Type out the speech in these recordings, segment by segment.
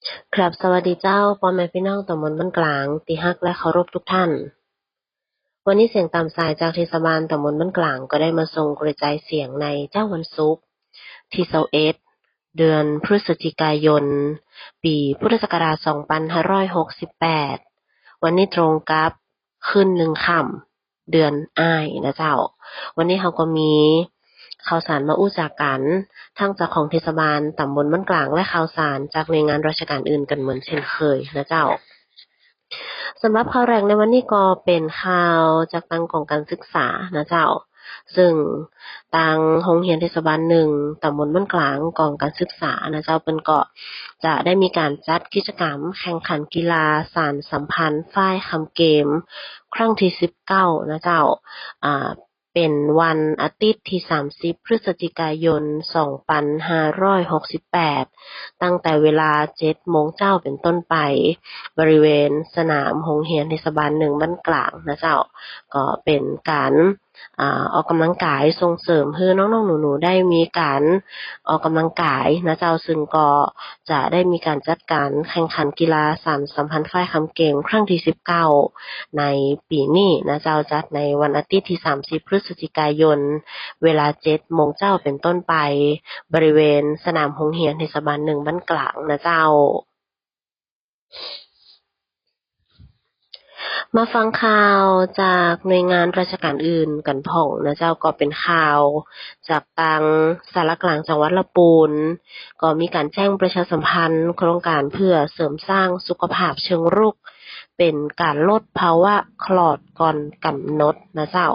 ครับสวัสดีเจ้าพ่อแม่พี่น้องตำบลบ้านกลางที่ฮักและเคารพทุกท่านวันนี้เสียงตามสายจากเทศบาลตำบลบ้านกลางก็ได้มาส่งกระจายเสียงในเจ้าวันศุกร์ที่21เดือนพฤศจิกายนปีพุทธศักราช2568วันนี้ตรงกับขึ้นหนึ่งค่ำเดือนอ้ายนะเจ้าวันนี้เขาก็มีข่าวสารมาอู้จากกันทั้งจากของเทศบาลตำบลบ้านกลางและข่าวสารจากหน่วยงานราชการอื่นกันเหมือนเช่นเคยนะเจ้า สำหรับข่าวแรกในวันนี้ก็เป็นข่าวจากทางกองการศึกษานะเจ้าซึ่งทางโรงเรียนเทศบาลหนึ่งตำบลบ้านกลางกองการศึกษานะเจ้าเปิ้นก็จะได้มีการจัดกิจกรรมแข่งขันกีฬาสานสัมพันธ์ฝ่ายคำเกมครั้งที่19นะเจ้าอ่าเป็นวันอาทิตย์ที่30พฤศจิกายน2568ตั้งแต่เวลา7โมงเจ้าเป็นต้นไป บริเวณสนามโรงเรียนเทศบาลหนึ่งบ้านกลางนะเจ้าก็เป็นการออกกำลังกายส่งเสริมให้น้องๆหนูๆได้มีการออกกำลังกายนะเจ้าซึ่งก็จะได้มีการจัดการแข่งขันกีฬาสานสัมพันธ์ฝ่ายคำเกมครั้งที่19ในปีนี้นะเจ้าจัดในวันอาทิตย์ที่30พฤศจิกายนเวลา7โมงเจ้าเป็นต้นไปบริเวณสนามโรงเรียนเทศบาลหนึ่งบ้านกลางนะเจ้า มาฟังข่าวจากหน่วยงานราชการอื่นกันพ่องนะเจ้าก็เป็นข่าวจากทางสารกลางจังหวัดลำพูนก็มีการแจ้งประชาสัมพันธ์โครงการเพื่อเสริมสร้างสุขภาพเชิงรุกเป็นการลดภาวะคลอดก่อนกำหนดนะเจ้า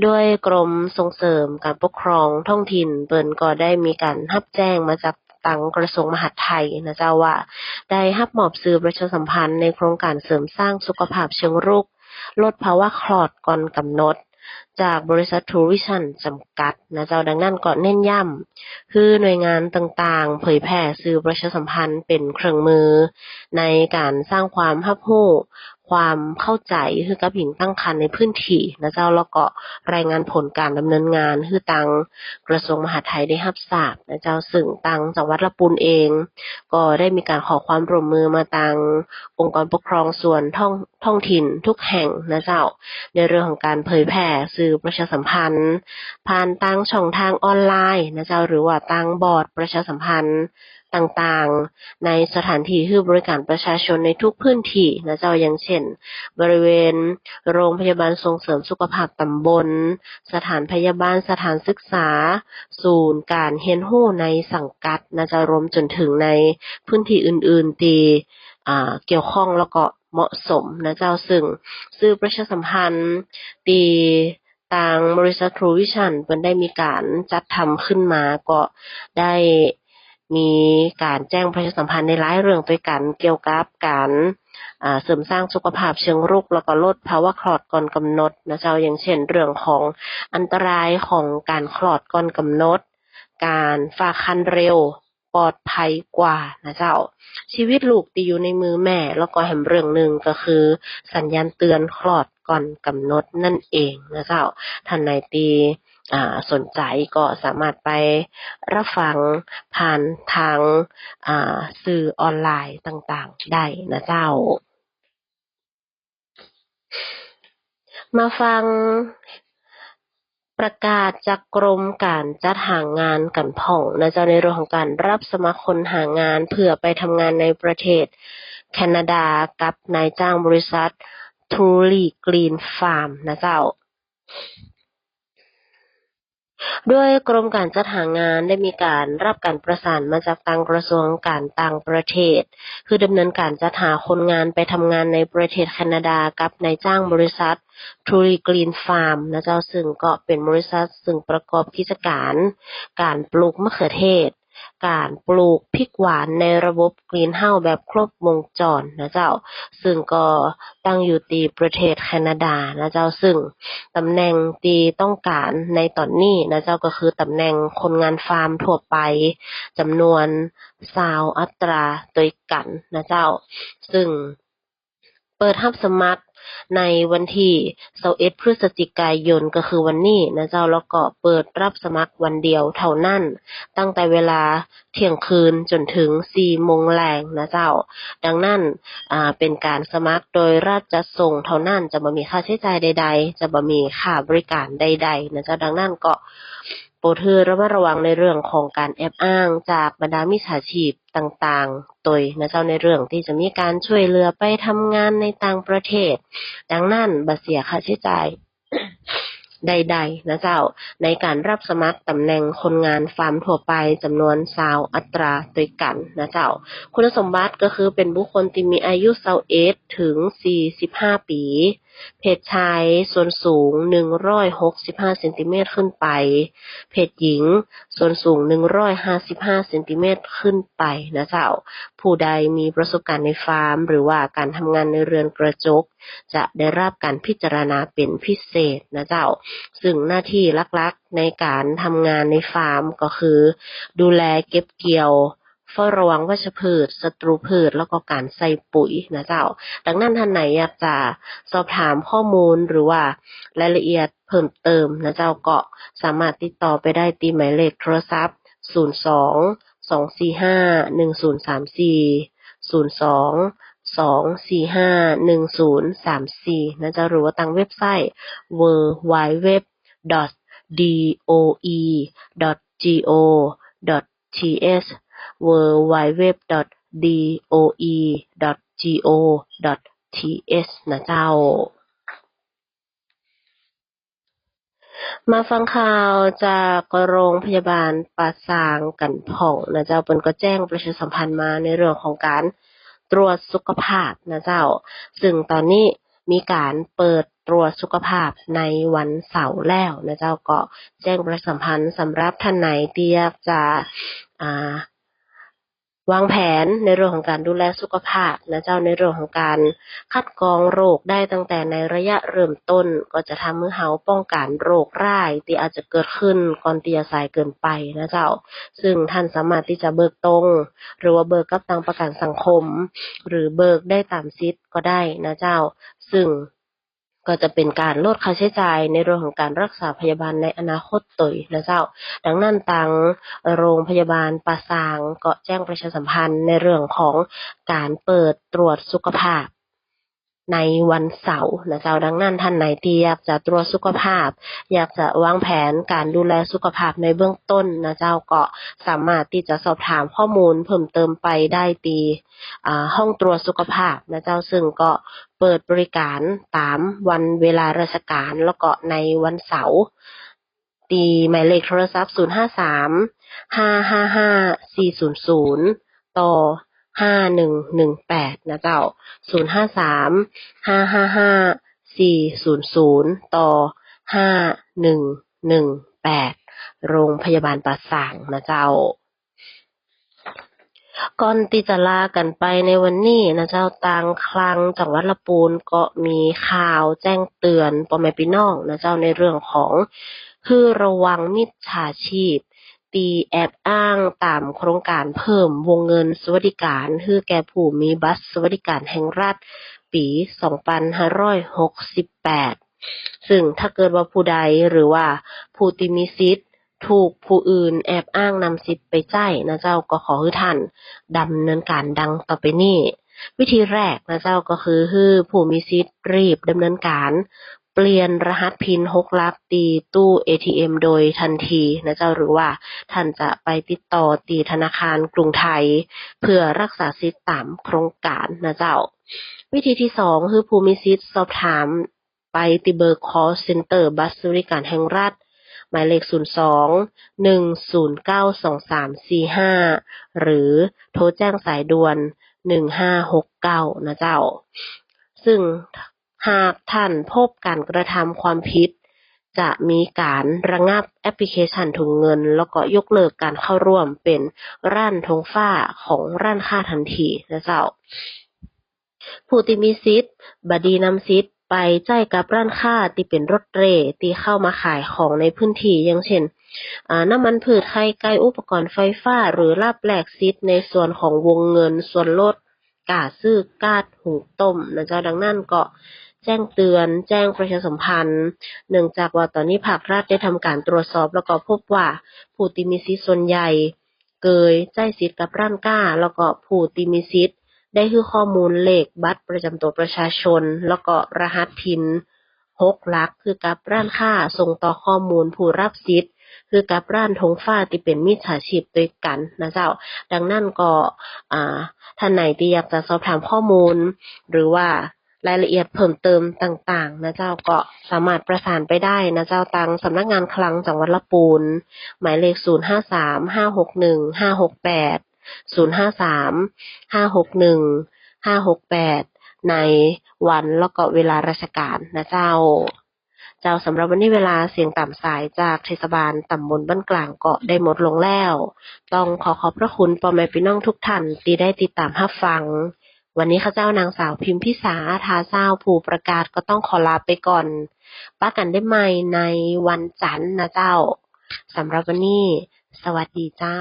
ด้วยกรมส่งเสริมการปกครองท้องถิ่นเปิ้นก็ได้มีการรับแจ้งมาจากทางกระทรวงมหาดไทยนะเจ้าว่า ได้รับมอบสื่อประชาสัมพันธ์ในโครงการเสริมสร้างสุขภาพเชิงรุกลดภาวะคลอดก่อนกำหนดจากบริษัททูริชันจำกัดนะเจ้าดังนั้นก็เน้นย้ำคือหน่วยงานต่างๆเผยแพร่สื่อประชาสัมพันธ์เป็นเครื่องมือในการสร้างความรับรู้ความเข้าใจคือกับหญิงตั้งครรภ์ในพื้นที่นะเจ้าแล้วก็รายงานผลการดำเนินงานคือตังกระทรวงมหาดไทยได้รับทราบนะเจ้าซึ่งตังจังหวัดลำพูนเอง ก็ได้มีการขอความร่วมมือมาทางองค์กรปกครองส่วนท้องถิ่นทุกแห่งนะเจ้าในเรื่องของการเผยแพร่สื่อประชาสัมพันธ์ผ่านทางช่องทางออนไลน์นะเจ้าหรือว่าทางบอร์ดประชาสัมพันธ์ต่างๆในสถานที่ให้บริการประชาชนในทุกพื้นที่นะเจ้าอย่างเช่นบริเวณโรงพยาบาลส่งเสริมสุขภาพตำบลสถานพยาบาลสถานศึกษาศูนย์การเรียนรู้ในสังกัดนะจะรวมจนถึงในพื้นที่อื่นๆที่เกี่ยวข้องแล้วก็เหมาะสมนะเจ้าซึ่งสื่อประชาสัมพันธ์ที่ทางบริษัท True Vision เพิ่นได้มีการจัดทำขึ้นมาก็ได้มีการแจ้งประชาสัมพันธ์ในหลายเรื่องด้วยกันเกี่ยวกับการเสริมสร้างสุขภาพเชิงรุกแล้วก็ลดภาวะคลอดก่อนกำหนดนะเจ้าอย่างเช่นเรื่องของอันตรายของการคลอดก่อนกำหนดการฝากครรภ์เร็วปลอดภัยกว่านะเจ้าชีวิตลูกที่อยู่ในมือแม่แล้วก็แถมเรื่องหนึ่งก็คือสัญญาณเตือนคลอดก่อนกำหนดนั่นเองนะเจ้าท่านไหนที่สนใจก็สามารถไปรับฟังผ่านทางสื่อออนไลน์ต่างๆได้นะเจ้ามาฟังประกาศจากกรมการจัดหางานกันพ่องนะเจ้าในเรื่องของการรับสมัครคนหางานเพื่อไปทำงานในประเทศแคนาดากับนายจ้างบริษัท Truly Green Farm นะเจ้า ด้วยกรมการจัดหางานได้มีการรับการประสานมาจากทางกระทรวงการต่างประเทศคือดำเนินการจัดหาคนงานไปทำงานในประเทศแคนาดากับนายจ้างบริษัท Truly Green Farm นะเจ้าซึ่งก็เป็นบริษัทซึ่งประกอบกิจการการปลูกมะเขือเทศการปลูกพริกหวานในระบบกรีนเฮาส์แบบครบวงจรนะเจ้าซึ่งก็ตั้งอยู่ที่ประเทศแคนาดานะเจ้าซึ่ง ตำแหน่งที่ต้องการในตอนนี้นะเจ้าก็คือตำแหน่งคนงานฟาร์มทั่วไปจำนวน20อัตราโดยกันนะเจ้าซึ่งเปิดรับสมัคร ในวันที่21พฤศจิกายนก็คือวันนี้นะเจ้าแล้วก็เปิดรับสมัครวันเดียวเท่านั้นตั้งแต่เวลาเที่ยงคืนจนถึง4โมงแลงนะเจ้าดังนั้นเป็นการสมัครโดยรัฐจัดส่งเท่านั้นจะบ่มีค่าใช้จ่ายใดๆจะบ่มีค่าบริการใดๆนะเจ้าดังนั้นก็โปรดระมัดระวังในเรื่องของการแอบอ้างจากบรรดามิจฉาชีพต่างๆโดยนะเจ้าในเรื่องที่จะมีการช่วยเหลือไปทำงานในต่างประเทศดังนั้นบ่เสียค่าใช้จ่าย ใดๆนะเจ้าในการรับสมัครตำแหน่งคนงานฟาร์มทั่วไปจำนวน20อัตราด้วยกันนะเจ้าคุณสมบัติก็คือเป็นบุคคลที่มีอายุ21ถึง45ปีเพศชายส่วนสูง165เซนติเมตรขึ้นไปเพศหญิงส่วนสูง155เซนติเมตรขึ้นไปนะเจ้าผู้ใดมีประสบการณ์ในฟาร์มหรือว่าการทำงานในเรือนกระจกจะได้รับการพิจารณาเป็นพิเศษนะเจ้าซึ่งหน้าที่หลักๆในการทำงานในฟาร์มก็คือดูแลเก็บเกี่ยวเฝ้าระวังวัชพืชศัตรูพืชแล้วก็การใส่ปุ๋ยนะเจ้าดังนั้นท่านไหนอยากจะสอบถามข้อมูลหรือว่ารายละเอียดเพิ่มเติมนะเจ้าก็สามารถติดต่อไปได้ที่หมายเลขโทรศัพท์02-245-1034นะเจ้าหรือว่าทางเว็บไซต์ www.doe.go.th www.doe.go.th นะเจ้ามาฟังข่าวจากโรงพยาบาลป่าซางกันผ่องนะเจ้าเปิ้นก็แจ้งประชาสัมพันธ์มาในเรื่องของการตรวจสุขภาพนะเจ้าซึ่งตอนนี้มีการเปิดตรวจสุขภาพในวันเสาร์แล้วนะเจ้าก็แจ้งประชาสัมพันธ์สำหรับท่านไหนที่อยากจะวางแผนในเรื่องของการดูแลสุขภาพนะเจ้าในเรื่องของการคัดกรองโรคได้ตั้งแต่ในระยะเริ่มต้นก็จะทำให้เฮาป้องกันโรคร้ายที่อาจจะเกิดขึ้นก่อนที่จะสายเกินไปนะเจ้าซึ่งท่านสามารถที่จะเบิกตรงหรือว่าเบิกกับทางประกันสังคมหรือเบิกได้ตามสิทธิ์ก็ได้นะเจ้าซึ่งก็จะเป็นการลดค่าใช้จ่ายในเรื่องของการรักษาพยาบาลในอนาคตตยนะเจ้าดังนั้นทางโรงพยาบาลป่าซางก็แจ้งประชาสัมพันธ์ในเรื่องของการเปิดตรวจสุขภาพในวันเสาร์นะเจ้าดังนั้นท่านไหนที่อยากจะตรวจสุขภาพอยากจะวางแผนการดูแลสุขภาพในเบื้องต้นนะเจ้าก็สามารถที่จะสอบถามข้อมูลเพิ่มเติมไปได้ที่ห้องตรวจสุขภาพนะเจ้าซึ่งก็เปิดบริการตามวันเวลาราชการแล้วก็ในวันเสาร์ตีหมายเลขโทรศัพท์053-555-400ต่อ5118นะเจ้า053-555-400ต่อ5118โรงพยาบาลป่าซางนะเจ้าก่อนที่จะลากันไปในวันนี้นะเจ้าต่างคลังจังหวัดลำพูนก็มีข่าวแจ้งเตือนพ่อแม่พี่น้องนะเจ้าในเรื่องของคือระวังมิจฉาชีพตีแอบอ้างตามโครงการเพิ่มวงเงินสวัสดิการคือแก่ผู้มีบัตรสวัสดิการแห่งรัฐปี2568ซึ่งถ้าเกิดว่าผู้ใดหรือว่าผู้ที่มีสิทธิ์ถูกผู้อื่นแอบอ้างนำสิทธิ์ไปจ่ายนะเจ้าก็ขอให้ท่านดำเนินการดังต่อไปนี้วิธีแรกนะเจ้าก็คือผู้มีสิทธิ์รีบดำเนินการเปลี่ยนรหัสพิน6หลักตีตู้ ATM โดยทันทีนะเจ้าหรือว่าท่านจะไปติดต่อตีธนาคารกรุงไทยเพื่อรักษาสิทธิ์ตามโครงการนะเจ้าวิธีที่2คือผู้มีสิทธิ์สอบถามไปที่เบอร์ call center บัตรสวัสดิการแห่งรัฐหมายเลข02-109-2345หรือโทรแจ้งสายด่วน1569นะเจ้าซึ่งหากท่านพบการกระทำความผิดจะมีการระงับแอปพลิเคชันถุงเงินแล้วก็ยกเลิกการเข้าร่วมเป็นร้านธงฟ้าของร้านค้าทันทีนะเจ้าผู้ที่มีสิทธิ์บดีนำสิทธิ์ไปจ่ายกับร้านค้าที่เป็นรถเร่ที่เข้ามาขายของในพื้นที่อย่างเช่นน้ำมันพืชไข่ไก่อุปกรณ์ไฟฟ้าหรือรับแลกสิทธิ์ในส่วนของวงเงินส่วนลดกาซื้อก๊าซหุงต้มนะเจ้าดังนั้นก็ แจ้งเตือนแจ้งประชาสัมพันธ์เนื่องจากว่าตอนนี้ภาครัฐได้ทำการตรวจสอบแล้วก็พบว่าผู้ที่มีสิทธิ์ส่วนใหญ่เกยจ่ายสิทธิ์กับร้านค้าแล้วก็ผู้ที่มีสิทธิ์ได้คือข้อมูลเลขบัตรประจำตัวประชาชนแล้วก็รหัสพิน6 หลักคือกับร้านค้าส่งต่อข้อมูลผู้รับสิทธิ์คือกับร้านธงฟ้าที่เป็นมิจฉาชีพด้วยกันนะเจ้าดังนั้นก็ท่านไหนที่อยากจะสอบถามข้อมูลหรือว่ารายละเอียดเพิ่มเติมต่างๆนะเจ้าก็สามารถประสานไปได้นะเจ้าทางสำนักงานคลังจังหวัดลำพูนหมายเลข0535615568 0535615568ในวันแล้วก็เวลาราชการนะเจ้าสำหรับวันนี้เวลาเสียงตามสายจากเทศบาลตำบลบ้านกลางก็ได้หมดลงแล้วต้องขอบพระคุณพ่อแม่พี่น้องทุกท่านที่ได้ติดตามรับฟังวันนี้ข้าเจ้านางสาวพิมพิสาทาเจ้าผู้ประกาศก็ต้องขอลาไปก่อนป้ากันได้ใหม่ในวันจันทร์นะเจ้าสำหรับวันนี้สวัสดีเจ้า